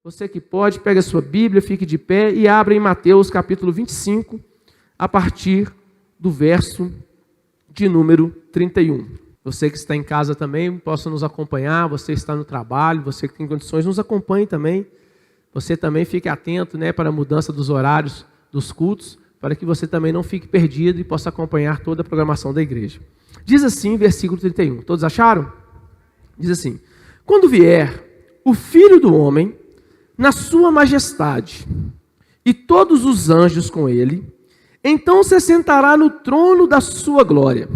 Você que pode, pega a sua Bíblia, fique de pé e abra em Mateus capítulo 25, a partir do verso de número 31. Você que está em casa também, possa nos acompanhar, você que está no trabalho, você que tem condições, nos acompanhe também. Você também fique atento, para a mudança dos horários dos cultos, para que você também não fique perdido e possa acompanhar toda a programação da igreja. Diz assim, versículo 31. Todos acharam? Diz assim: quando vier o Filho do Homem na sua majestade, e todos os anjos com ele, então se sentará no trono da sua glória,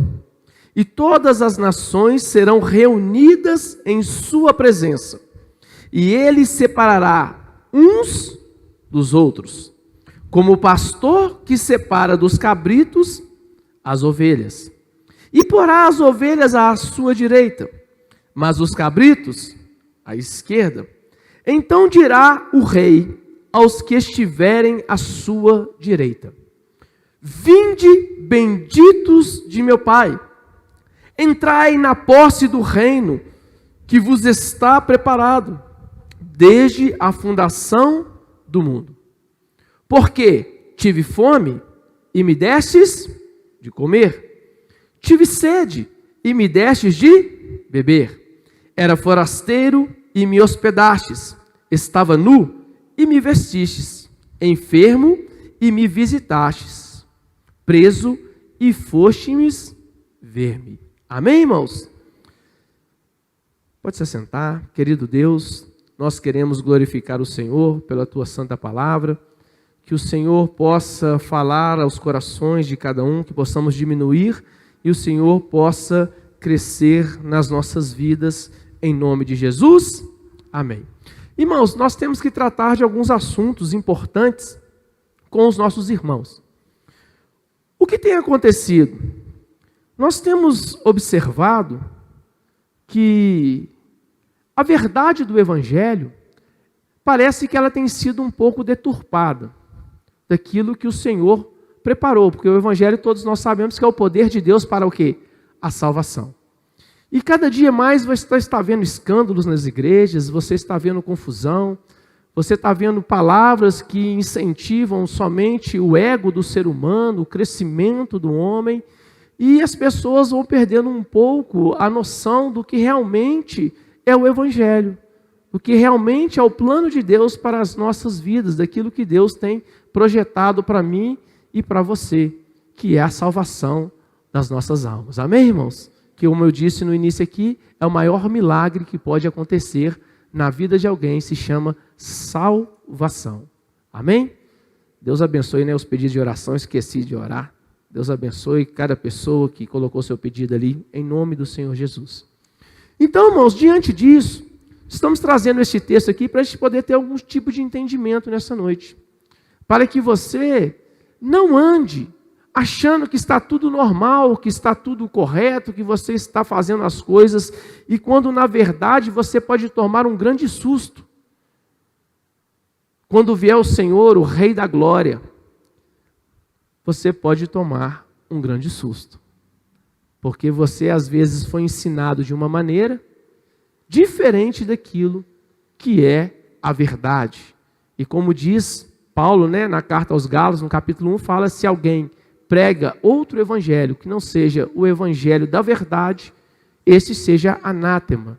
e todas as nações serão reunidas em sua presença, e ele separará uns dos outros, como o pastor que separa dos cabritos as ovelhas, e porá as ovelhas à sua direita, mas os cabritos à esquerda. Então dirá o rei aos que estiverem à sua direita: vinde, benditos de meu Pai, entrai na posse do reino que vos está preparado desde a fundação do mundo. Porque tive fome e me destes de comer, tive sede e me destes de beber, era forasteiro e me hospedastes, estava nu e me vestistes, enfermo e me visitastes, preso e foste-me ver-me. Amém, irmãos? Pode se assentar. Querido Deus, nós queremos glorificar o Senhor pela tua santa palavra, que o Senhor possa falar aos corações de cada um, que possamos diminuir e o Senhor possa crescer nas nossas vidas, em nome de Jesus, amém. Irmãos, nós temos que tratar de alguns assuntos importantes com os nossos irmãos. O que tem acontecido? Nós temos observado que a verdade do Evangelho parece que ela tem sido um pouco deturpada daquilo que o Senhor preparou, porque o Evangelho todos nós sabemos que é o poder de Deus para o quê? A salvação. E cada dia mais você está vendo escândalos nas igrejas, você está vendo confusão, você está vendo palavras que incentivam somente o ego do ser humano, o crescimento do homem, e as pessoas vão perdendo um pouco a noção do que realmente é o Evangelho, do que realmente é o plano de Deus para as nossas vidas, daquilo que Deus tem projetado para mim e para você, que é a salvação das nossas almas. Amém, irmãos? Que, como eu disse no início aqui, é o maior milagre que pode acontecer na vida de alguém, se chama salvação. Amém? Deus abençoe, os pedidos de oração, esqueci de orar. Deus abençoe cada pessoa que colocou seu pedido ali, em nome do Senhor Jesus. Então, irmãos, diante disso, estamos trazendo esse texto aqui para a gente poder ter algum tipo de entendimento nessa noite. Para que você não ande achando que está tudo normal, que está tudo correto, que você está fazendo as coisas, e quando na verdade você pode tomar um grande susto. Quando vier o Senhor, o Rei da Glória, você pode tomar um grande susto. Porque você às vezes foi ensinado de uma maneira diferente daquilo que é a verdade. E como diz Paulo, na carta aos Gálatas, no capítulo 1, fala: se alguém prega outro evangelho que não seja o evangelho da verdade, esse seja anátema.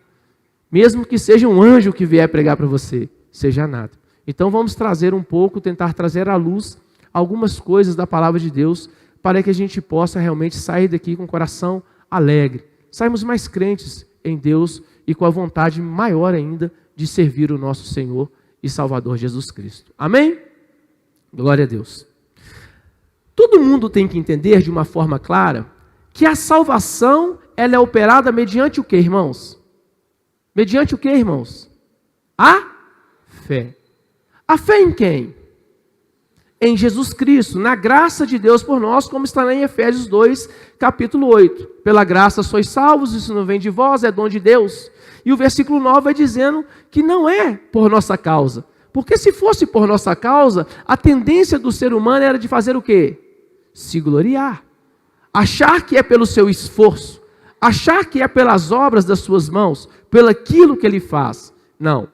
Mesmo que seja um anjo que vier pregar para você, seja anátema. Então vamos trazer um pouco, tentar trazer à luz algumas coisas da palavra de Deus, para que a gente possa realmente sair daqui com o coração alegre. Sairmos mais crentes em Deus e com a vontade maior ainda de servir o nosso Senhor e Salvador Jesus Cristo. Amém? Glória a Deus. Todo mundo tem que entender de uma forma clara que a salvação ela é operada mediante o que, irmãos? Mediante o que, irmãos? A fé. A fé em quem? Em Jesus Cristo, na graça de Deus por nós, como está lá em Efésios 2, capítulo 8. Pela graça sois salvos, isso não vem de vós, é dom de Deus. E o versículo 9 vai dizendo que não é por nossa causa. Porque se fosse por nossa causa, a tendência do ser humano era de fazer o quê? Se gloriar. Achar que é pelo seu esforço. Achar que é pelas obras das suas mãos, pelo aquilo que ele faz. Não.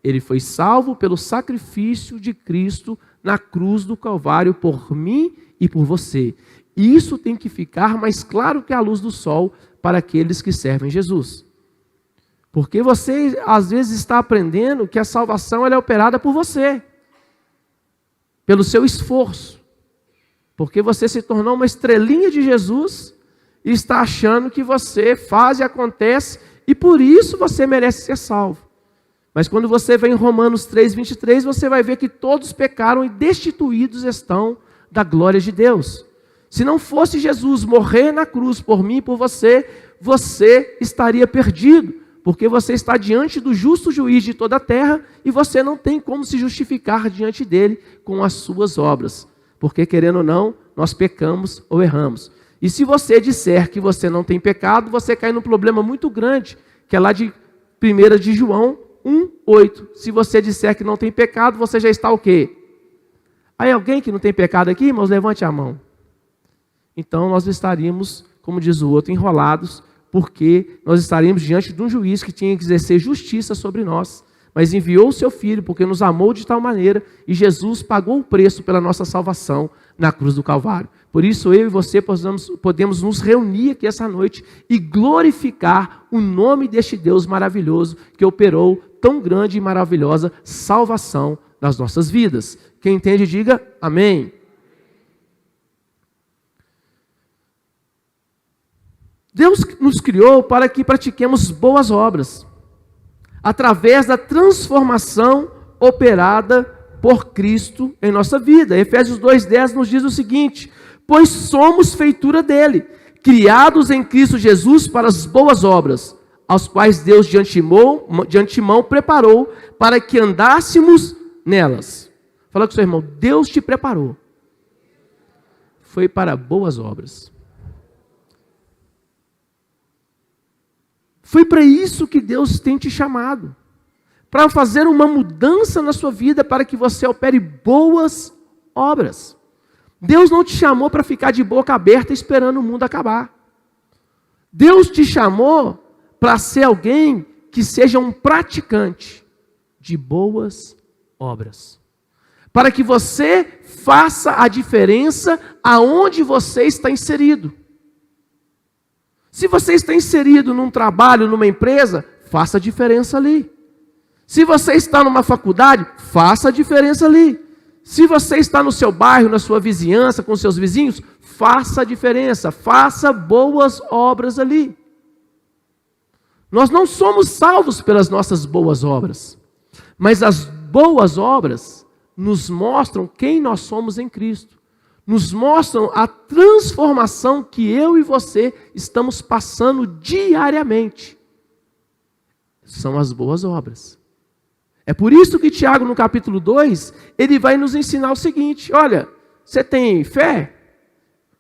Ele foi salvo pelo sacrifício de Cristo na cruz do Calvário por mim e por você. E isso tem que ficar mais claro que a luz do sol para aqueles que servem Jesus. Porque você, às vezes, está aprendendo que a salvação ela é operada por você, pelo seu esforço. Porque você se tornou uma estrelinha de Jesus e está achando que você faz e acontece e por isso você merece ser salvo. Mas quando você vem em Romanos 3:23, você vai ver que todos pecaram e destituídos estão da glória de Deus. Se não fosse Jesus morrer na cruz por mim e por você, você estaria perdido, porque você está diante do justo juiz de toda a terra e você não tem como se justificar diante dele com as suas obras. Porque, querendo ou não, nós pecamos ou erramos. E se você disser que você não tem pecado, você cai num problema muito grande, que é lá de 1 de João 1:8. Se você disser que não tem pecado, você já está o quê? Aí alguém que não tem pecado aqui, irmãos, levante a mão. Então nós estaríamos, como diz o outro, enrolados, porque nós estaríamos diante de um juiz que tinha que exercer justiça sobre nós, mas enviou o seu Filho porque nos amou de tal maneira e Jesus pagou o preço pela nossa salvação na cruz do Calvário. Por isso eu e você podemos nos reunir aqui essa noite e glorificar o nome deste Deus maravilhoso que operou tão grande e maravilhosa salvação nas nossas vidas. Quem entende, diga amém. Deus nos criou para que pratiquemos boas obras, através da transformação operada por Cristo em nossa vida. Efésios 2:10 nos diz o seguinte: pois somos feitura dele, criados em Cristo Jesus para as boas obras, aos quais Deus de antemão preparou para que andássemos nelas. Fala com o seu irmão, Deus te preparou. Foi para boas obras. Foi para isso que Deus tem te chamado. Para fazer uma mudança na sua vida, para que você opere boas obras. Deus não te chamou para ficar de boca aberta esperando o mundo acabar. Deus te chamou para ser alguém que seja um praticante de boas obras. Para que você faça a diferença aonde você está inserido. Se você está inserido num trabalho, numa empresa, faça a diferença ali. Se você está numa faculdade, faça a diferença ali. Se você está no seu bairro, na sua vizinhança, com seus vizinhos, faça a diferença. Faça boas obras ali. Nós não somos salvos pelas nossas boas obras, mas as boas obras nos mostram quem nós somos em Cristo. Nos mostram a transformação que eu e você estamos passando diariamente. São as boas obras. É por isso que Tiago, no capítulo 2, ele vai nos ensinar o seguinte: olha, você tem fé?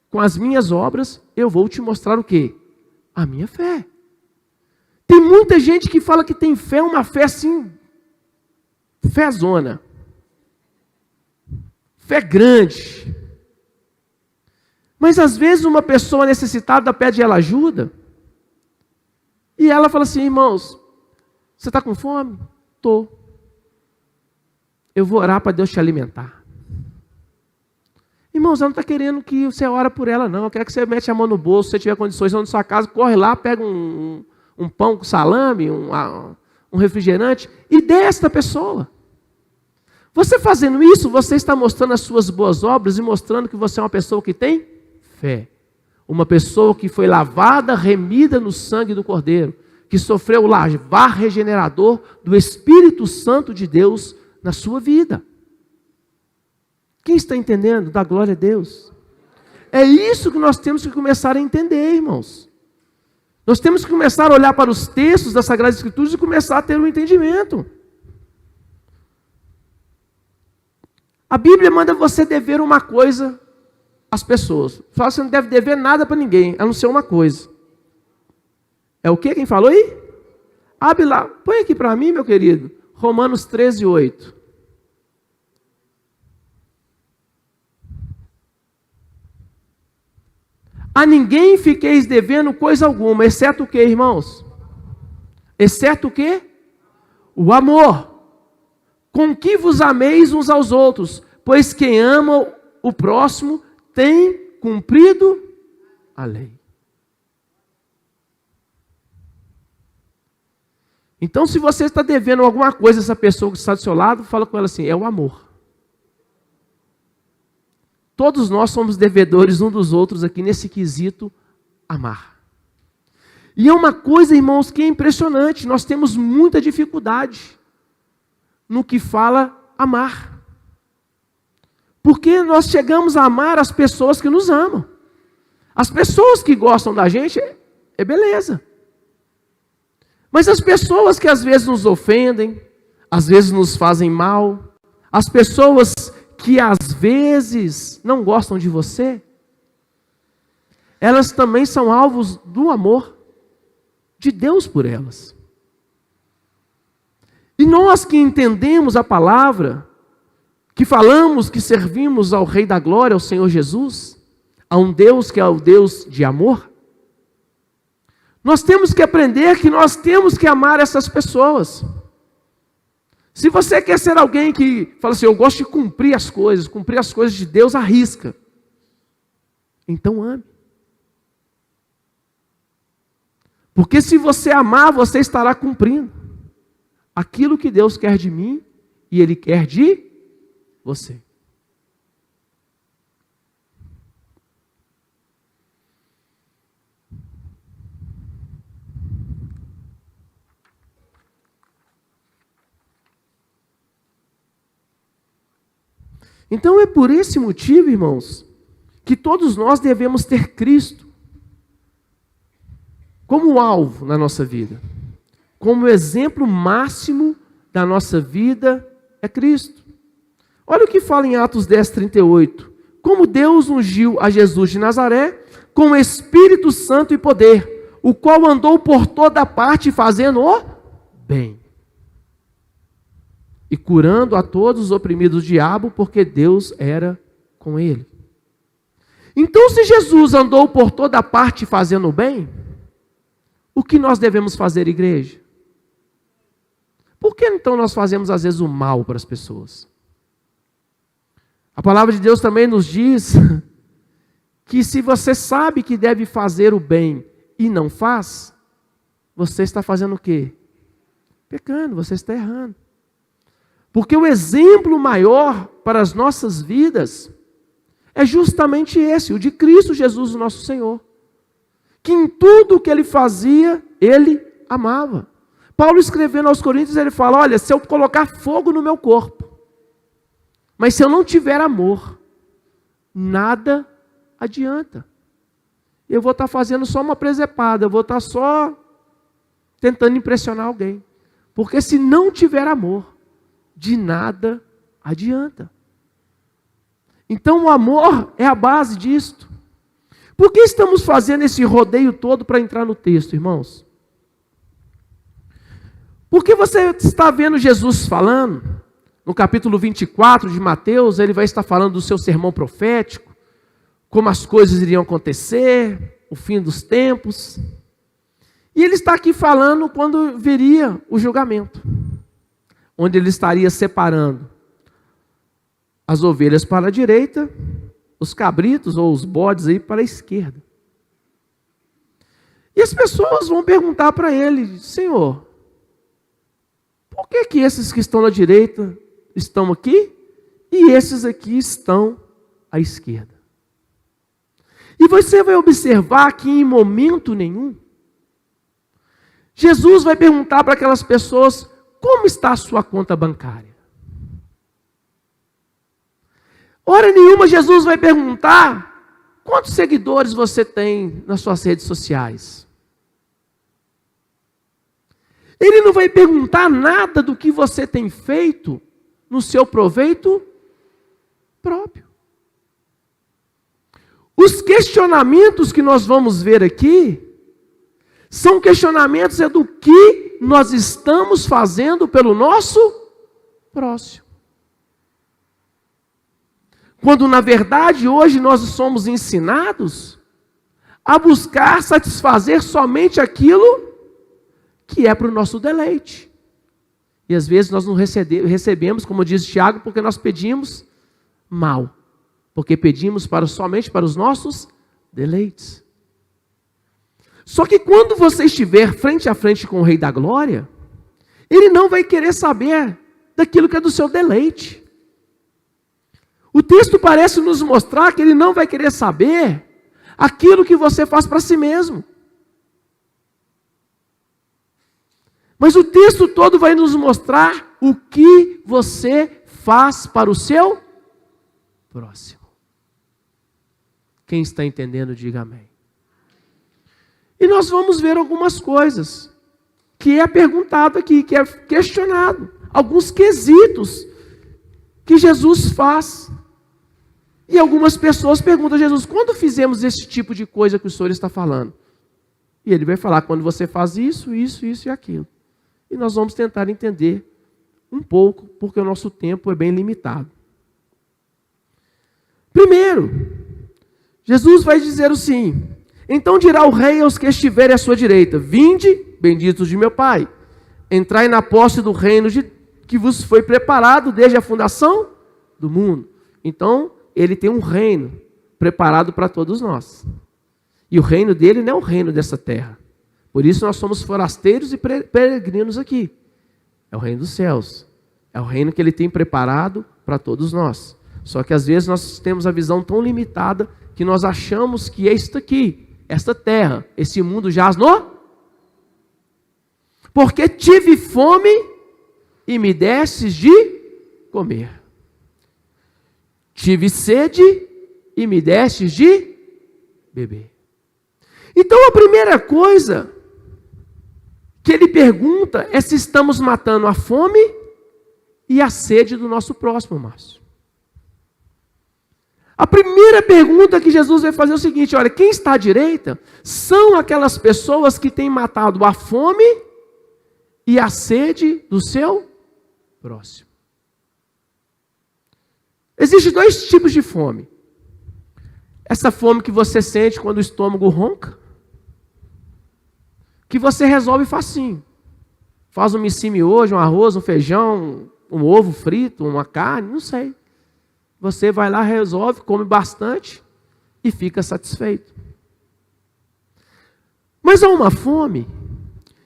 Com as minhas obras, eu vou te mostrar o quê? A minha fé. Tem muita gente que fala que tem fé, uma fé assim, fezona. Fé grande. Mas às vezes uma pessoa necessitada pede ela ajuda. E ela fala assim: irmãos, você está com fome? Estou. Eu vou orar para Deus te alimentar. Irmãos, ela não está querendo que você ore por ela, não. Eu quero que você mete a mão no bolso, se você tiver condições, na sua casa, corre lá, pega um pão com salame, um refrigerante, e dê a esta pessoa. Você fazendo isso, você está mostrando as suas boas obras e mostrando que você é uma pessoa que tem fé. Uma pessoa que foi lavada, remida no sangue do Cordeiro, que sofreu o lavar regenerador do Espírito Santo de Deus na sua vida. Quem está entendendo? Dá glória a Deus. É isso que nós temos que começar a entender, irmãos. Nós temos que começar a olhar para os textos das Sagradas Escrituras e começar a ter um entendimento. A Bíblia manda você dever uma coisa às pessoas. Fala que você não deve dever nada para ninguém, a não ser uma coisa. É o que? Quem falou aí? Abre lá, põe aqui para mim, meu querido. Romanos 13:8. A ninguém fiqueis devendo coisa alguma, exceto o que, irmãos? Exceto o que? O amor. com que vos ameis uns aos outros, pois quem ama o próximo tem cumprido a lei. Então, se você está devendo alguma coisa a essa pessoa que está do seu lado, fala com ela assim, é o amor. Todos nós somos devedores uns dos outros aqui nesse quesito amar. E é uma coisa, irmãos, que é impressionante. Nós temos muita dificuldade no que fala amar. Porque nós chegamos a amar as pessoas que nos amam. As pessoas que gostam da gente, é beleza. Mas as pessoas que às vezes nos ofendem, às vezes nos fazem mal, as pessoas que às vezes não gostam de você, elas também são alvos do amor de Deus por elas. E nós que entendemos a palavra, que falamos que servimos ao Rei da Glória, ao Senhor Jesus, a um Deus que é o Deus de amor, nós temos que aprender que nós temos que amar essas pessoas. Se você quer ser alguém que fala assim, eu gosto de cumprir as coisas de Deus à risca, então ame. Porque se você amar, você estará cumprindo aquilo que Deus quer de mim e Ele quer de você. Então é por esse motivo, irmãos, que todos nós devemos ter Cristo como alvo na nossa vida. Como exemplo máximo da nossa vida é Cristo. Olha o que fala em Atos 10:38. Como Deus ungiu a Jesus de Nazaré com o Espírito Santo e poder, o qual andou por toda parte fazendo o bem. E curando a todos os oprimidos do diabo, porque Deus era com ele. Então, se Jesus andou por toda parte fazendo o bem, o que nós devemos fazer, igreja? Por que então nós fazemos às vezes o mal para as pessoas? A palavra de Deus também nos diz que se você sabe que deve fazer o bem e não faz, você está fazendo o quê? Pecando, você está errando. Porque o exemplo maior para as nossas vidas é justamente esse, o de Cristo Jesus, o nosso Senhor. Que em tudo o que Ele fazia, Ele amava. Paulo escrevendo aos Coríntios, ele fala, olha, se eu colocar fogo no meu corpo, mas se eu não tiver amor, nada adianta. Eu vou estar fazendo só uma presepada, eu vou estar só tentando impressionar alguém. Porque se não tiver amor, de nada adianta. Então o amor é a base disto. Por que estamos fazendo esse rodeio todo para entrar no texto, irmãos? Porque você está vendo Jesus falando, no capítulo 24 de Mateus, ele vai estar falando do seu sermão profético, como as coisas iriam acontecer, o fim dos tempos. E ele está aqui falando quando viria o julgamento, onde ele estaria separando as ovelhas para a direita, os cabritos ou os bodes aí para a esquerda. E as pessoas vão perguntar para ele, Senhor, por que esses que estão na direita estão aqui e esses aqui estão à esquerda? E você vai observar que em momento nenhum, Jesus vai perguntar para aquelas pessoas, como está a sua conta bancária? Hora nenhuma Jesus vai perguntar, quantos seguidores você tem nas suas redes sociais? Ele não vai perguntar nada do que você tem feito no seu proveito próprio. Os questionamentos que nós vamos ver aqui são questionamentos do que nós estamos fazendo pelo nosso próximo. Quando na verdade hoje nós somos ensinados a buscar satisfazer somente aquilo que é para o nosso deleite. E às vezes nós não recebemos, como diz Tiago, porque nós pedimos mal. Porque pedimos somente para os nossos deleites. Só que quando você estiver frente a frente com o Rei da Glória, Ele não vai querer saber daquilo que é do seu deleite. O texto parece nos mostrar que Ele não vai querer saber aquilo que você faz para si mesmo. Mas o texto todo vai nos mostrar o que você faz para o seu próximo. Quem está entendendo, diga amém. E nós vamos ver algumas coisas que é perguntado aqui, que é questionado. Alguns quesitos que Jesus faz. E algumas pessoas perguntam a Jesus, quando fizemos esse tipo de coisa que o Senhor está falando? E Ele vai falar, quando você faz isso, isso, isso e aquilo. E nós vamos tentar entender um pouco, porque o nosso tempo é bem limitado. Primeiro, Jesus vai dizer assim, então dirá o rei aos que estiverem à sua direita, vinde, benditos de meu Pai, entrai na posse do reino que vos foi preparado desde a fundação do mundo. Então, Ele tem um reino preparado para todos nós. E o reino dele não é o reino dessa terra. Por isso nós somos forasteiros e peregrinos aqui. É o reino dos céus. É o reino que Ele tem preparado para todos nós. Só que às vezes nós temos a visão tão limitada que nós achamos que é isto aqui, esta terra, esse mundo jaz no... Porque tive fome e me destes de comer. Tive sede e me destes de beber. Então a primeira coisa que Ele pergunta é se estamos matando a fome e a sede do nosso próximo, Márcio. A primeira pergunta que Jesus vai fazer é o seguinte, olha, quem está à direita são aquelas pessoas que têm matado a fome e a sede do seu próximo. Existem dois tipos de fome. Essa fome que você sente quando o estômago ronca, que você resolve facinho. Faz um missime hoje, um arroz, um feijão, um ovo frito, uma carne, não sei. Você vai lá, resolve, come bastante e fica satisfeito. Mas há uma fome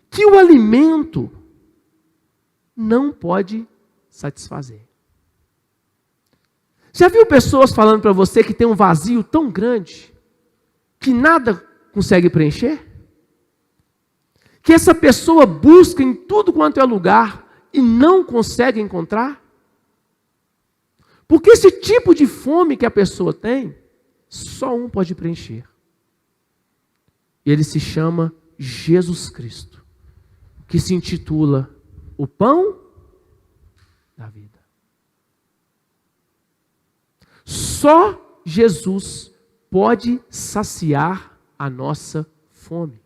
que o alimento não pode satisfazer. Já viu pessoas falando para você que tem um vazio tão grande que nada consegue preencher? Que essa pessoa busca em tudo quanto é lugar e não consegue encontrar? Porque esse tipo de fome que a pessoa tem, só um pode preencher. Ele se chama Jesus Cristo, que se intitula o pão da vida. Só Jesus pode saciar a nossa fome.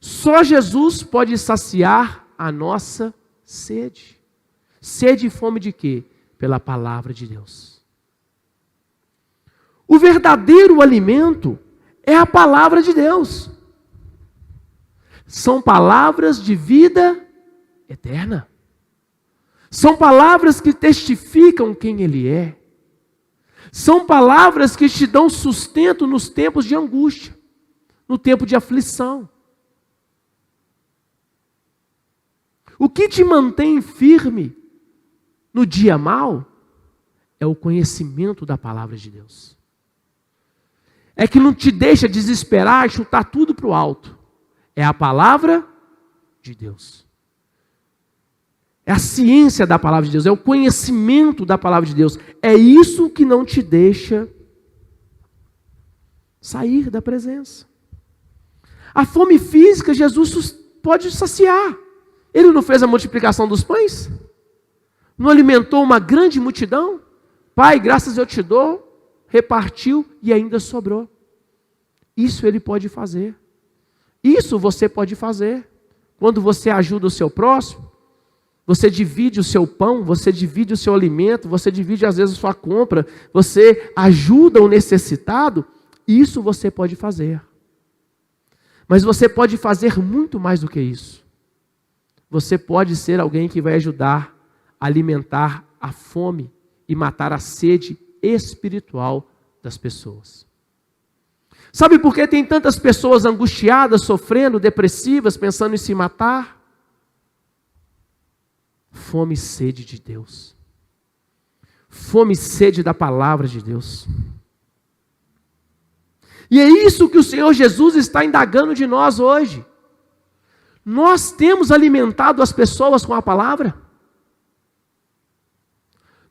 Só Jesus pode saciar a nossa sede. Sede e fome de quê? Pela palavra de Deus. O verdadeiro alimento é a palavra de Deus. São palavras de vida eterna. São palavras que testificam quem Ele é. São palavras que te dão sustento nos tempos de angústia, no tempo de aflição. O que te mantém firme no dia mau é o conhecimento da palavra de Deus. É que não te deixa desesperar e chutar tudo para o alto. É a palavra de Deus. É a ciência da palavra de Deus, é o conhecimento da palavra de Deus. É isso que não te deixa sair da presença. A fome física, Jesus pode saciar. Ele não fez a multiplicação dos pães? Não alimentou uma grande multidão? Pai, graças eu te dou, repartiu e ainda sobrou. Isso Ele pode fazer. Isso você pode fazer. Quando você ajuda o seu próximo, você divide o seu pão, você divide o seu alimento, você divide às vezes a sua compra, você ajuda o necessitado, isso você pode fazer. Mas você pode fazer muito mais do que isso. você pode ser alguém que vai ajudar a alimentar a fome e matar a sede espiritual das pessoas. Sabe por que tem tantas pessoas angustiadas, sofrendo, depressivas, pensando em se matar? Fome e sede de Deus. Fome e sede da palavra de Deus. E é isso que o Senhor Jesus está indagando de nós hoje. Nós temos alimentado as pessoas com a palavra?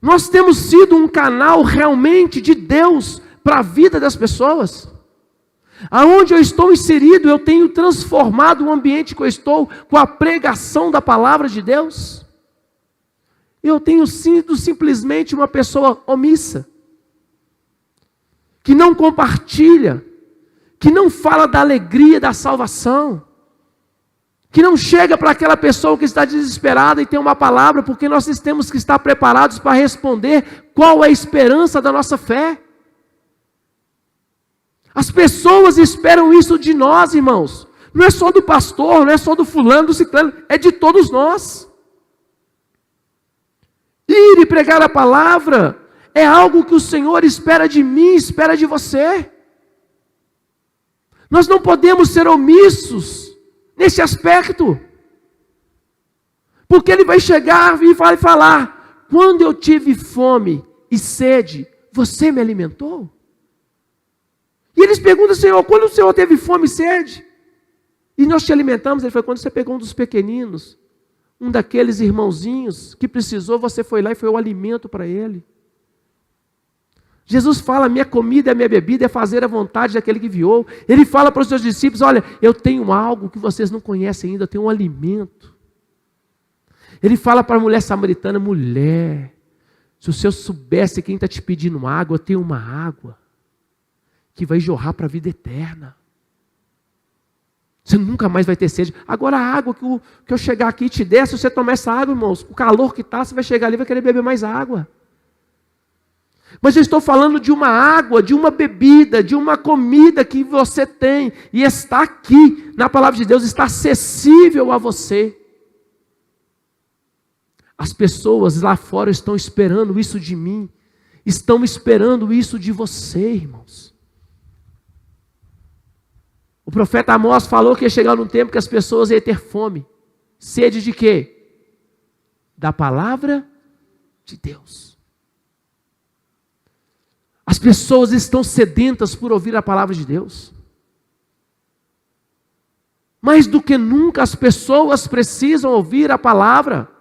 Nós temos sido um canal realmente de Deus para a vida das pessoas? Aonde eu estou inserido, eu tenho transformado o ambiente que eu estou com a pregação da palavra de Deus? Eu tenho sido simplesmente uma pessoa omissa, que não compartilha, que não fala da alegria da salvação, que não chega para aquela pessoa que está desesperada e tem uma palavra, porque nós temos que estar preparados para responder qual é a esperança da nossa fé. As pessoas esperam isso de nós, irmãos. Não é só do pastor, não é só do fulano, do ciclano, é de todos nós. Ir e pregar a palavra é algo que o Senhor espera de mim, espera de você. Nós não podemos ser omissos nesse aspecto. Porque Ele vai chegar e vai falar: quando eu tive fome e sede, você me alimentou? E eles perguntam: Senhor, quando o Senhor teve fome e sede? E nós te alimentamos. Ele falou: quando você pegou um dos pequeninos, um daqueles irmãozinhos que precisou, você foi lá e foi o alimento para ele. Jesus fala: minha comida e minha bebida é fazer a vontade daquele que enviou. Ele fala para os seus discípulos: olha, eu tenho algo que vocês não conhecem ainda, eu tenho um alimento. Ele fala para a mulher samaritana: mulher, se o Senhor soubesse quem está te pedindo água, eu tenho uma água que vai jorrar para a vida eterna. Você nunca mais vai ter sede. Agora a água que eu chegar aqui e te der, se você tomar essa água, irmãos, o calor que está, você vai chegar ali e vai querer beber mais água. Mas eu estou falando de uma água, de uma bebida, de uma comida que você tem e está aqui na palavra de Deus, está acessível a você. As pessoas lá fora estão esperando isso de mim, estão esperando isso de você, irmãos. O profeta Amós falou que ia chegar num tempo que as pessoas iam ter fome. Sede de quê? Da palavra de Deus. As pessoas estão sedentas por ouvir a palavra de Deus. Mais do que nunca as pessoas precisam ouvir a palavra.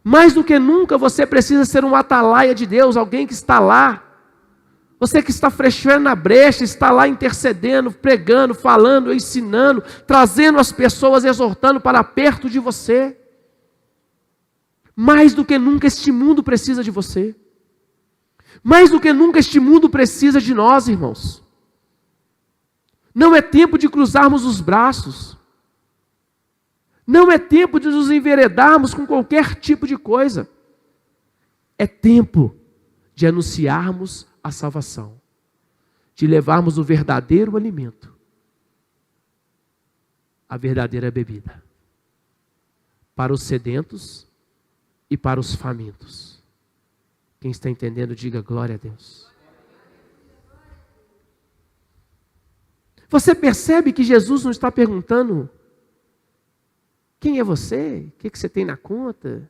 Mais do que nunca você precisa ser um atalaia de Deus, alguém que está lá. Você que está fechando na brecha, está lá intercedendo, pregando, falando, ensinando, trazendo as pessoas, exortando para perto de você. Mais do que nunca este mundo precisa de você. Mais do que nunca este mundo precisa de nós, irmãos. Não é tempo de cruzarmos os braços. Não é tempo de nos enveredarmos com qualquer tipo de coisa. É tempo de anunciarmos a salvação, de levarmos o verdadeiro alimento, a verdadeira bebida, para os sedentos e para os famintos. Quem está entendendo, diga glória a Deus. Você percebe que Jesus não está perguntando: quem é você? O que você tem na conta?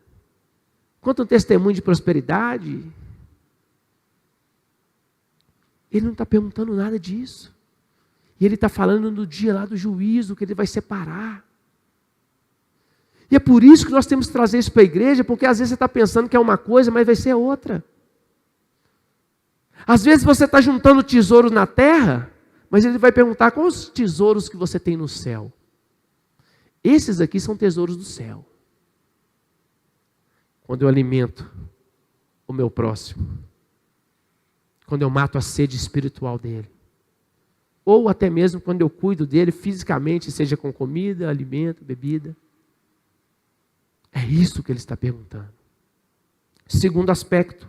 Conta um testemunho de prosperidade. Ele não está perguntando nada disso. E Ele está falando no dia lá do juízo, que Ele vai separar. E é por isso que nós temos que trazer isso para a igreja, porque às vezes você está pensando que é uma coisa, mas vai ser outra. Às vezes você está juntando tesouros na terra, mas Ele vai perguntar: quais os tesouros que você tem no céu? Esses aqui são tesouros do céu. Quando eu alimento o meu próximo, quando eu mato a sede espiritual dele, ou até mesmo quando eu cuido dele fisicamente, seja com comida, alimento, bebida. É isso que ele está perguntando. Segundo aspecto.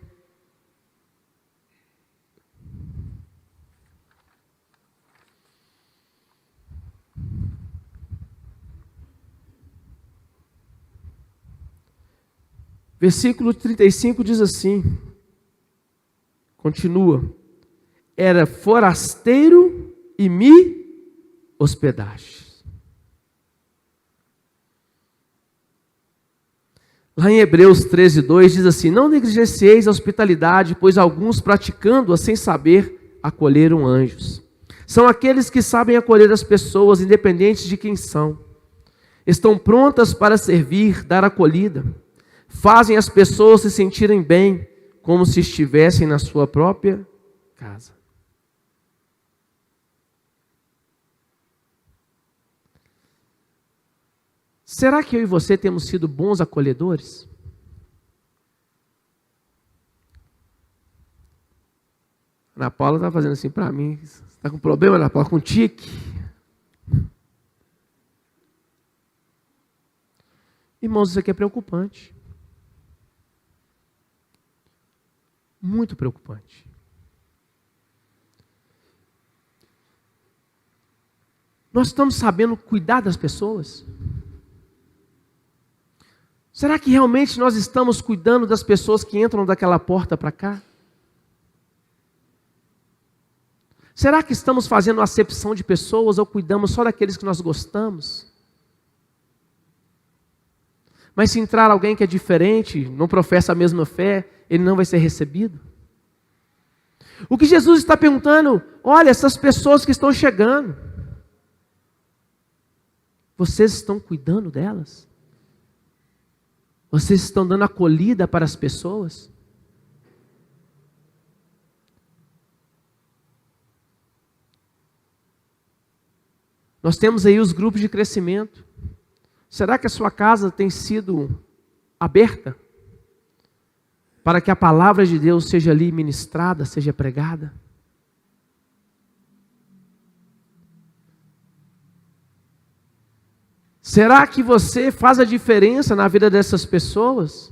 Versículo 35 diz assim, continua: era forasteiro e me hospedaste. Lá em Hebreus 13:2 diz assim: não negligencieis a hospitalidade, pois alguns praticando-a sem saber, acolheram anjos. São aqueles que sabem acolher as pessoas, independentes de quem são. Estão prontas para servir, dar acolhida. Fazem as pessoas se sentirem bem, como se estivessem na sua própria casa. Será que eu e você temos sido bons acolhedores? Ana Paula está fazendo assim para mim. Você está com problema, Ana Paula? Com tique? Irmãos, isso aqui é preocupante. Muito preocupante. Nós estamos sabendo cuidar das pessoas? Será que realmente nós estamos cuidando das pessoas que entram daquela porta para cá? Será que estamos fazendo acepção de pessoas ou cuidamos só daqueles que nós gostamos? Mas se entrar alguém que é diferente, não professa a mesma fé, ele não vai ser recebido? O que Jesus está perguntando: olha, essas pessoas que estão chegando, vocês estão cuidando delas? Vocês estão dando acolhida para as pessoas? Nós temos aí os grupos de crescimento. Será que a sua casa tem sido aberta para que a palavra de Deus seja ali ministrada, seja pregada? Será que você faz a diferença na vida dessas pessoas?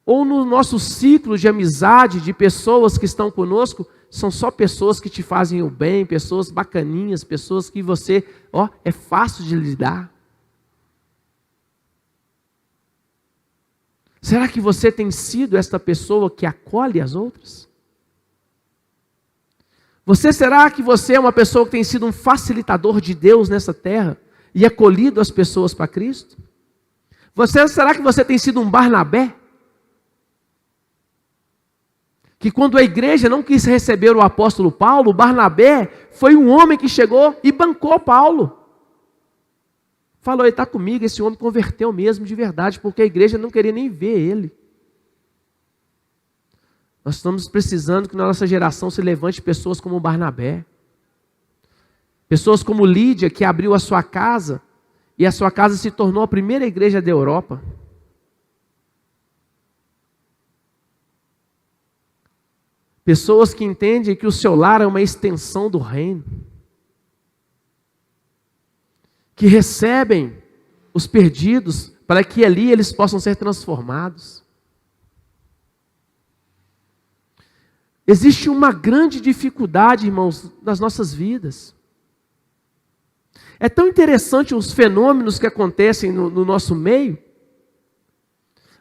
Ou no nosso ciclo de amizade, de pessoas que estão conosco, são só pessoas que te fazem o bem, pessoas bacaninhas, pessoas que você, é fácil de lidar? Será que você tem sido esta pessoa que acolhe as outras? Será que você é uma pessoa que tem sido um facilitador de Deus nessa terra e acolhido as pessoas para Cristo? Será que você tem sido um Barnabé? Que quando a igreja não quis receber o apóstolo Paulo, Barnabé foi um homem que chegou e bancou Paulo. Falou: ele está comigo, esse homem converteu mesmo de verdade, porque a igreja não queria nem ver ele. Nós estamos precisando que na nossa geração se levante pessoas como Barnabé. Pessoas como Lídia, que abriu a sua casa, e a sua casa se tornou a primeira igreja da Europa. Pessoas que entendem que o seu lar é uma extensão do reino. Que recebem os perdidos para que ali eles possam ser transformados. Existe uma grande dificuldade, irmãos, nas nossas vidas. É tão interessante os fenômenos que acontecem no nosso meio.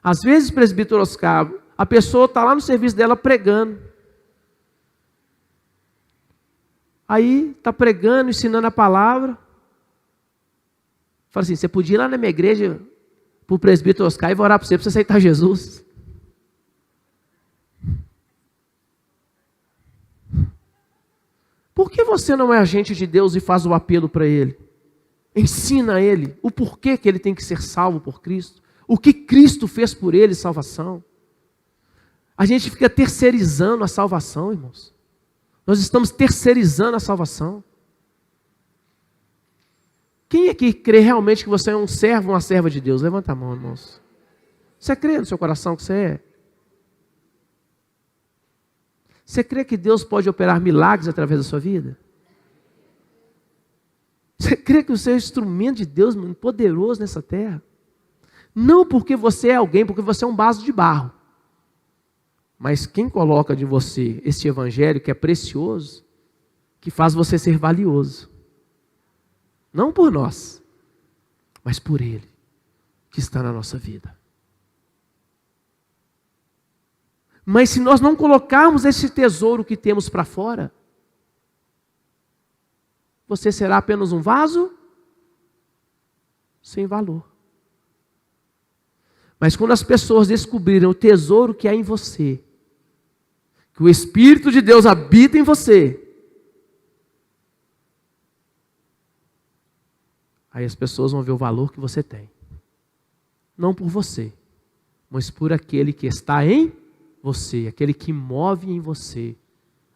Às vezes, presbítero Oscar, a pessoa está lá no serviço dela pregando. Aí está pregando, ensinando a palavra. Fala assim: você podia ir lá na minha igreja, para o presbítero Oscar, e vou orar para você aceitar Jesus. Por que você não é agente de Deus e faz o apelo para ele? Ensina a ele o porquê que ele tem que ser salvo por Cristo. O que Cristo fez por ele, salvação. A gente fica terceirizando a salvação, irmãos. Nós estamos terceirizando a salvação. Quem aqui crê realmente que você é um servo ou uma serva de Deus? Levanta a mão, irmãos. Você crê no seu coração que você é? Você crê que Deus pode operar milagres através da sua vida? Você crê que você é um instrumento de Deus poderoso nessa terra? Não porque você é alguém, porque você é um vaso de barro. Mas quem coloca de você esse evangelho que é precioso, que faz você ser valioso. Não por nós, mas por Ele, que está na nossa vida. Mas se nós não colocarmos esse tesouro que temos para fora, você será apenas um vaso sem valor. Mas quando as pessoas descobrirem o tesouro que há em você, que o Espírito de Deus habita em você, aí as pessoas vão ver o valor que você tem. Não por você, mas por aquele que está em você, aquele que move em você,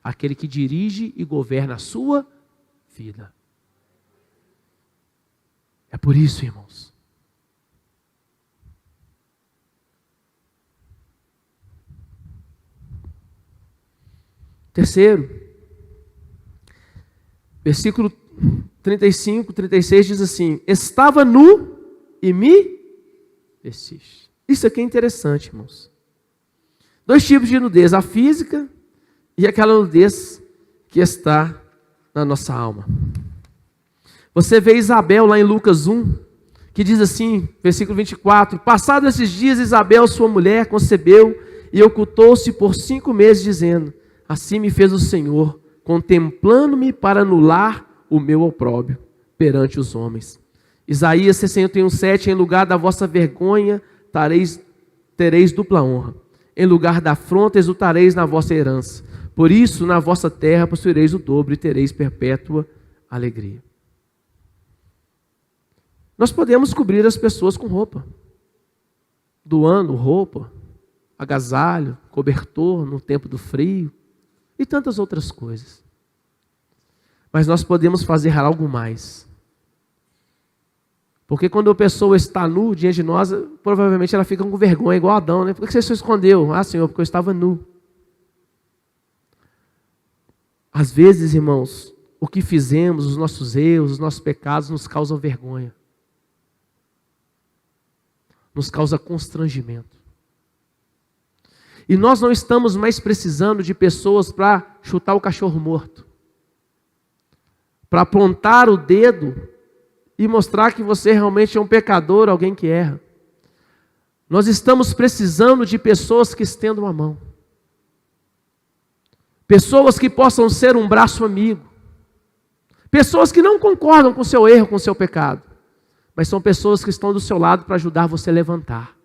aquele que dirige e governa a sua vida. É por isso, irmãos. Terceiro, versículo 35, 36 diz assim: estava nu e me vestiste. Isso aqui é interessante, irmãos. Dois tipos de nudez, a física e aquela nudez que está na nossa alma. Você vê Isabel lá em Lucas 1, que diz assim, versículo 24: passados esses dias, Isabel, sua mulher, concebeu e ocultou-se por 5 meses, dizendo: assim me fez o Senhor, contemplando-me para anular o meu opróbrio perante os homens. Isaías 61:7, em lugar da vossa vergonha tereis dupla honra. Em lugar da afronta exultareis na vossa herança. Por isso, na vossa terra possuireis o dobro e tereis perpétua alegria. Nós podemos cobrir as pessoas com roupa, doando roupa, agasalho, cobertor no tempo do frio e tantas outras coisas. Mas nós podemos fazer algo mais. Porque quando a pessoa está nu diante de nós, provavelmente ela fica com vergonha, igual Adão, né? Por que você se escondeu? Ah, Senhor, porque eu estava nu. Às vezes, irmãos, o que fizemos, os nossos erros, os nossos pecados nos causam vergonha. Nos causa constrangimento. E nós não estamos mais precisando de pessoas para chutar o cachorro morto, para apontar o dedo e mostrar que você realmente é um pecador, alguém que erra. Nós estamos precisando de pessoas que estendam a mão. Pessoas que possam ser um braço amigo. Pessoas que não concordam com o seu erro, com o seu pecado. Mas são pessoas que estão do seu lado para ajudar você a levantar.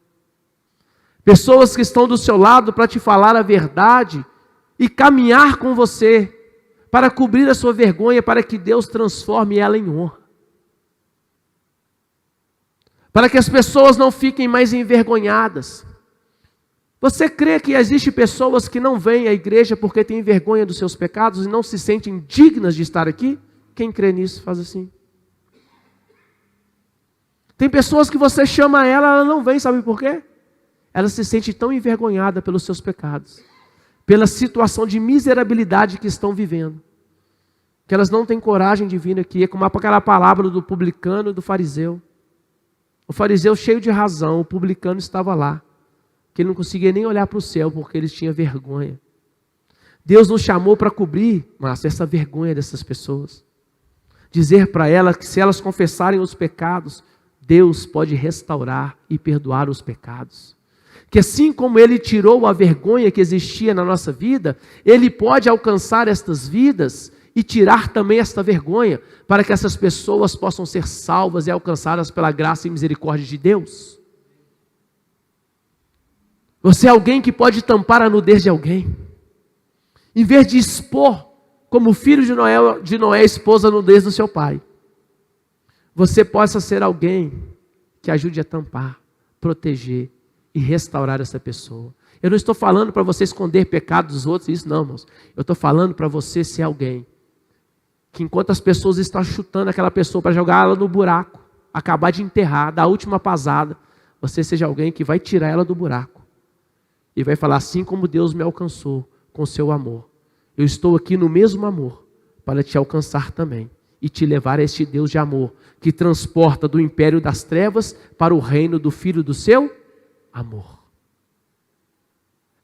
Pessoas que estão do seu lado para te falar a verdade e caminhar com você para cobrir a sua vergonha, para que Deus transforme ela em honra. Para que as pessoas não fiquem mais envergonhadas. Você crê que existem pessoas que não vêm à igreja porque têm vergonha dos seus pecados e não se sentem dignas de estar aqui? Quem crê nisso faz assim. Tem pessoas que você chama ela não vem, sabe por quê? Ela se sente tão envergonhada pelos seus pecados, pela situação de miserabilidade que estão vivendo, que elas não têm coragem de vir aqui. É como aquela palavra do publicano e do fariseu. O fariseu cheio de razão, o publicano estava lá, que ele não conseguia nem olhar para o céu porque ele tinha vergonha. Deus nos chamou para cobrir, Márcio, essa vergonha dessas pessoas. Dizer para elas que se elas confessarem os pecados, Deus pode restaurar e perdoar os pecados. Que assim como Ele tirou a vergonha que existia na nossa vida, Ele pode alcançar estas vidas e tirar também esta vergonha, para que essas pessoas possam ser salvas e alcançadas pela graça e misericórdia de Deus. Você é alguém que pode tampar a nudez de alguém. Em vez de expor, como o filho de Noé expôs a nudez do seu pai, você possa ser alguém que ajude a tampar, proteger e restaurar essa pessoa. Eu não estou falando para você esconder pecados dos outros, isso não, irmãos. Eu estou falando para você ser alguém que, enquanto as pessoas estão chutando aquela pessoa para jogar ela no buraco, acabar de enterrar, dar a última pasada, você seja alguém que vai tirar ela do buraco e vai falar: assim como Deus me alcançou com seu amor, eu estou aqui no mesmo amor para te alcançar também e te levar a este Deus de amor que transporta do império das trevas para o reino do Filho do seu amor.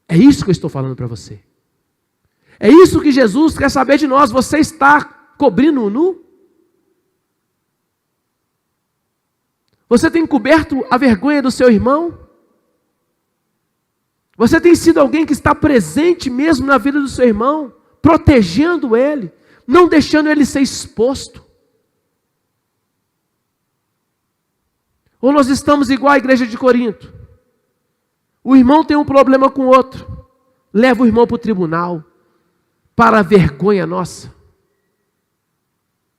É isso que eu estou falando para você. É isso que Jesus quer saber de nós. Você está cobrindo o nu? Você tem coberto a vergonha do seu irmão? Você tem sido alguém que está presente mesmo na vida do seu irmão, protegendo ele, não deixando ele ser exposto? Ou nós estamos igual à igreja de Corinto? O irmão tem um problema com o outro, leva o irmão para o tribunal, para a vergonha nossa.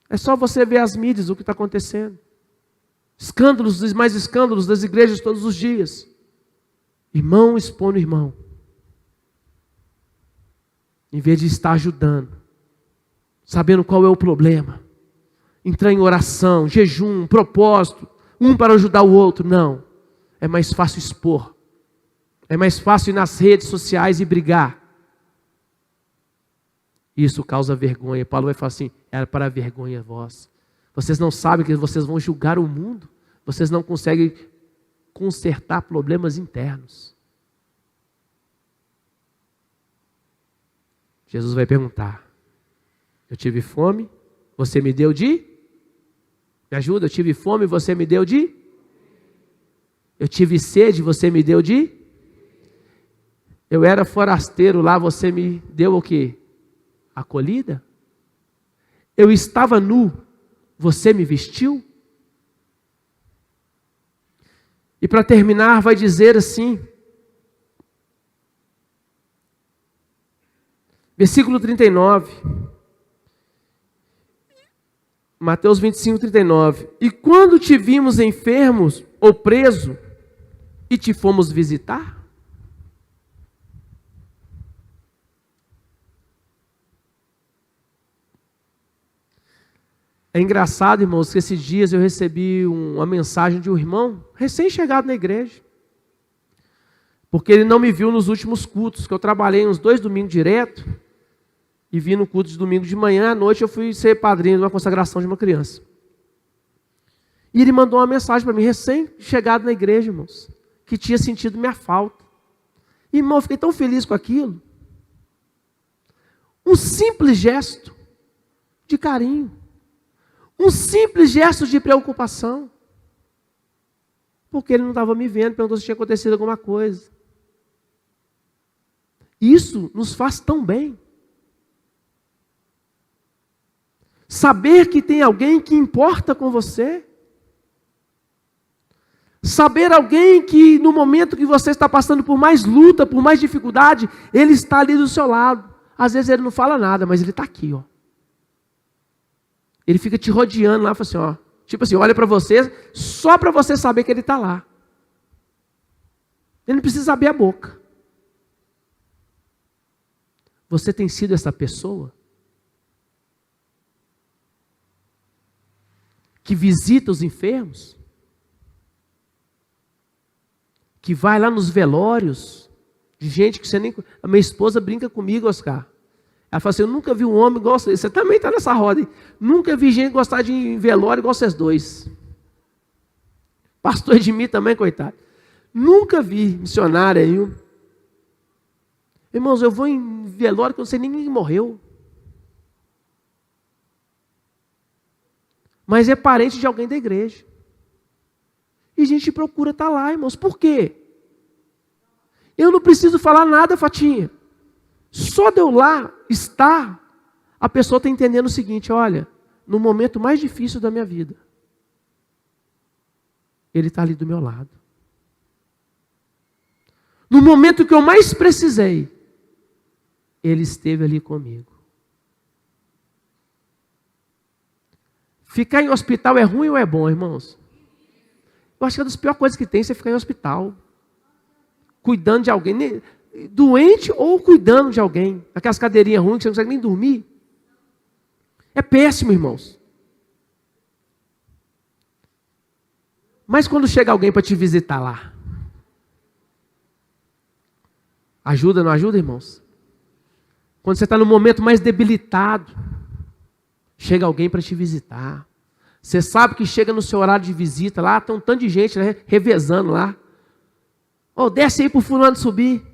É só você ver as mídias, o que está acontecendo. Escândalos, mais escândalos das igrejas todos os dias. Irmão expondo irmão. Em vez de estar ajudando, sabendo qual é o problema. Entrar em oração, jejum, propósito, um para ajudar o outro. Não. É mais fácil expor. É mais fácil ir nas redes sociais e brigar. Isso causa vergonha. Paulo vai falar assim, era para a vergonha vossa. Vocês não sabem que vocês vão julgar o mundo. Vocês não conseguem consertar problemas internos. Jesus vai perguntar, eu tive fome, você me deu de? Me ajuda, eu tive fome, você me deu de? Eu tive sede, você me deu de? Eu era forasteiro lá, você me deu o quê? Acolhida? Eu estava nu, você me vestiu? E para terminar, vai dizer assim, versículo 39, Mateus 25, 39. E quando te vimos enfermos ou preso e te fomos visitar? É engraçado, irmãos, que esses dias eu recebi uma mensagem de um irmão recém-chegado na igreja. Porque ele não me viu nos últimos cultos, que eu trabalhei uns 2 domingos direto, e vi no culto de domingo de manhã, à noite eu fui ser padrinho de uma consagração de uma criança. E ele mandou uma mensagem para mim, recém-chegado na igreja, irmãos, que tinha sentido minha falta. E, irmão, eu fiquei tão feliz com aquilo. Um simples gesto de carinho. Um simples gesto de preocupação. Porque ele não estava me vendo, perguntou se tinha acontecido alguma coisa. Isso nos faz tão bem. Saber que tem alguém que importa com você. Saber alguém que no momento que você está passando por mais luta, por mais dificuldade, ele está ali do seu lado. Às vezes ele não fala nada, mas ele está aqui, ó. Ele fica te rodeando lá, fala assim, ó. Tipo assim, olha para você, só para você saber que ele está lá. Ele não precisa abrir a boca. Você tem sido essa pessoa que visita os enfermos? Que vai lá nos velórios de gente que você nem... A minha esposa brinca comigo, Oscar. Ela fala assim, eu nunca vi um homem igual você. Você também está nessa roda, hein? Nunca vi gente gostar de velório igual vocês dois. Pastor Edmir também, coitado. Nunca vi missionário aí. Irmãos, eu vou em velório que eu não sei nem quem morreu. Mas é parente de alguém da igreja. E a gente procura estar lá, irmãos. Por quê? Eu não preciso falar nada, Fatinha. Só de eu lá estar, a pessoa está entendendo o seguinte, olha, no momento mais difícil da minha vida, ele está ali do meu lado. No momento que eu mais precisei, ele esteve ali comigo. Ficar em hospital é ruim ou é bom, irmãos? Eu acho que é uma das piores coisas que tem, você ficar em hospital. Cuidando de alguém, doente ou cuidando de alguém. Aquelas cadeirinhas ruins que você não consegue nem dormir. É péssimo, irmãos. Mas quando chega alguém para te visitar lá, ajuda, não ajuda, irmãos? Quando você está no momento mais debilitado, chega alguém para te visitar. Você sabe que chega no seu horário de visita lá, tem um tanto de gente, né, revezando lá. Oh, desce aí para o fulano subir.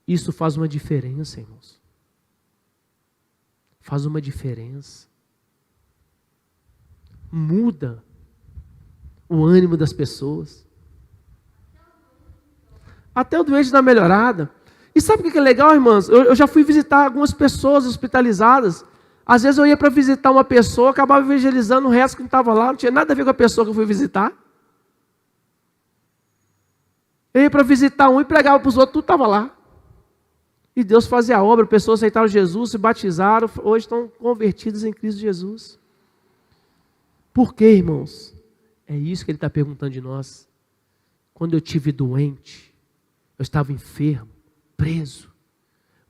Isso faz uma diferença, irmãos. Faz uma diferença. Muda o ânimo das pessoas. Até o doente dá melhorada. E sabe o que é legal, irmãos? Eu já fui visitar algumas pessoas hospitalizadas. Às vezes eu ia para visitar uma pessoa, acabava evangelizando o resto que não estava lá, não tinha nada a ver com a pessoa que eu fui visitar. Eu ia para visitar um e pregava para os outros, tudo estava lá. E Deus fazia a obra, pessoas aceitaram Jesus, se batizaram, hoje estão convertidos em Cristo Jesus. Por quê, irmãos? É isso que Ele está perguntando de nós. Quando eu estive doente, eu estava enfermo, preso,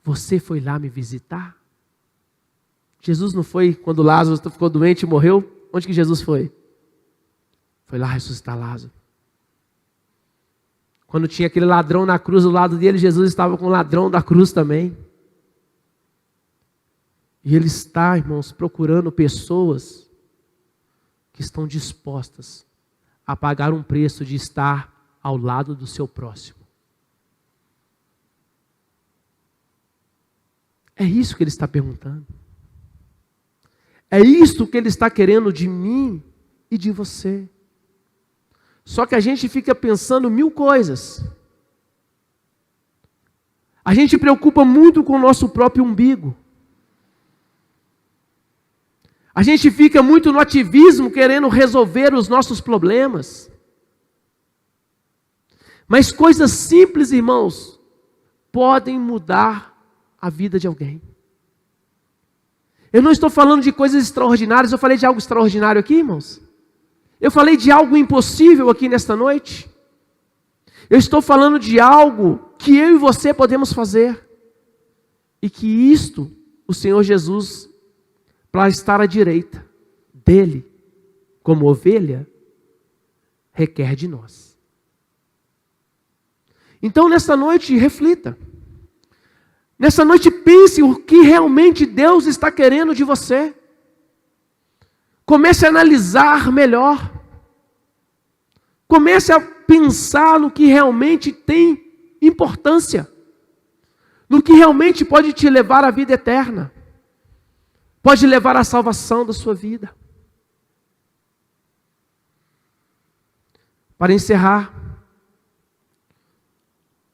você foi lá me visitar? Jesus não foi quando Lázaro ficou doente e morreu? Onde que Jesus foi? Foi lá ressuscitar Lázaro. Quando tinha aquele ladrão na cruz do lado dele, Jesus estava com o ladrão da cruz também. E Ele está, irmãos, procurando pessoas que estão dispostas a pagar um preço de estar ao lado do seu próximo. É isso que Ele está perguntando. É isso que Ele está querendo de mim e de você. Só que a gente fica pensando mil coisas. A gente preocupa muito com o nosso próprio umbigo. A gente fica muito no ativismo querendo resolver os nossos problemas. Mas coisas simples, irmãos, podem mudar a vida de alguém. Eu não estou falando de coisas extraordinárias, eu falei de algo extraordinário aqui, irmãos? Eu falei de algo impossível aqui nesta noite? Eu estou falando de algo que eu e você podemos fazer. E que isto, o Senhor Jesus, para estar à direita dEle, como ovelha, requer de nós. Então, nesta noite, reflita. Nessa noite, pense o que realmente Deus está querendo de você. Comece a analisar melhor. Comece a pensar no que realmente tem importância. No que realmente pode te levar à vida eterna. Pode levar à salvação da sua vida. Para encerrar,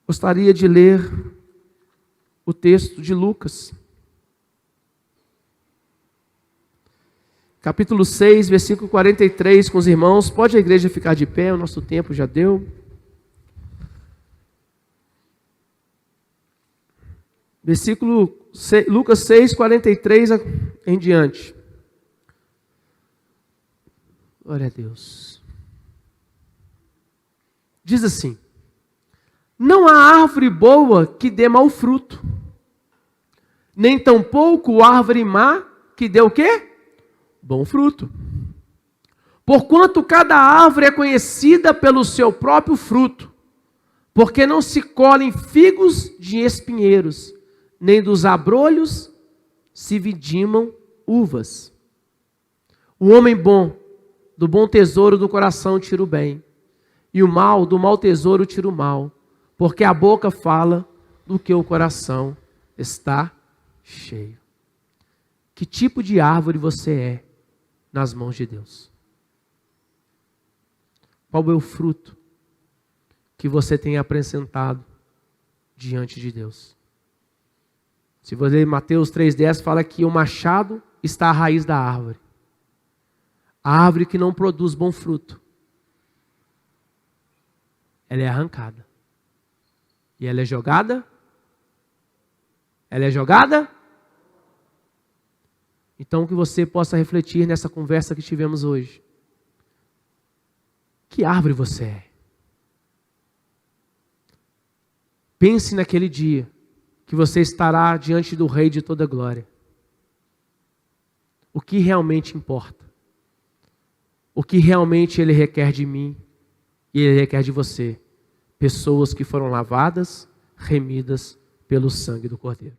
gostaria de ler o texto de Lucas. Capítulo 6, versículo 43, com os irmãos. Pode a igreja ficar de pé, o nosso tempo já deu. Lucas 6, 43 em diante. Glória a Deus. Diz assim: não há árvore boa que dê mau fruto, nem tampouco árvore má que dê o quê? Bom fruto. Porquanto cada árvore é conhecida pelo seu próprio fruto, porque não se colhem figos de espinheiros, nem dos abrolhos se vidimam uvas. O homem bom, do bom tesouro do coração tira o bem, e o mal, do mau tesouro tira o mal, porque a boca fala do que o coração está cheio. Que tipo de árvore você é nas mãos de Deus? Qual é o fruto que você tem apresentado diante de Deus? Se você ler Mateus 3,10, fala que o machado está à raiz da árvore. A árvore que não produz bom fruto, ela é arrancada. E ela é jogada? Ela é jogada? Então que você possa refletir nessa conversa que tivemos hoje. Que árvore você é? Pense naquele dia que você estará diante do Rei de toda glória. O que realmente importa? O que realmente Ele requer de mim e Ele requer de você? Pessoas que foram lavadas, remidas pelo sangue do Cordeiro.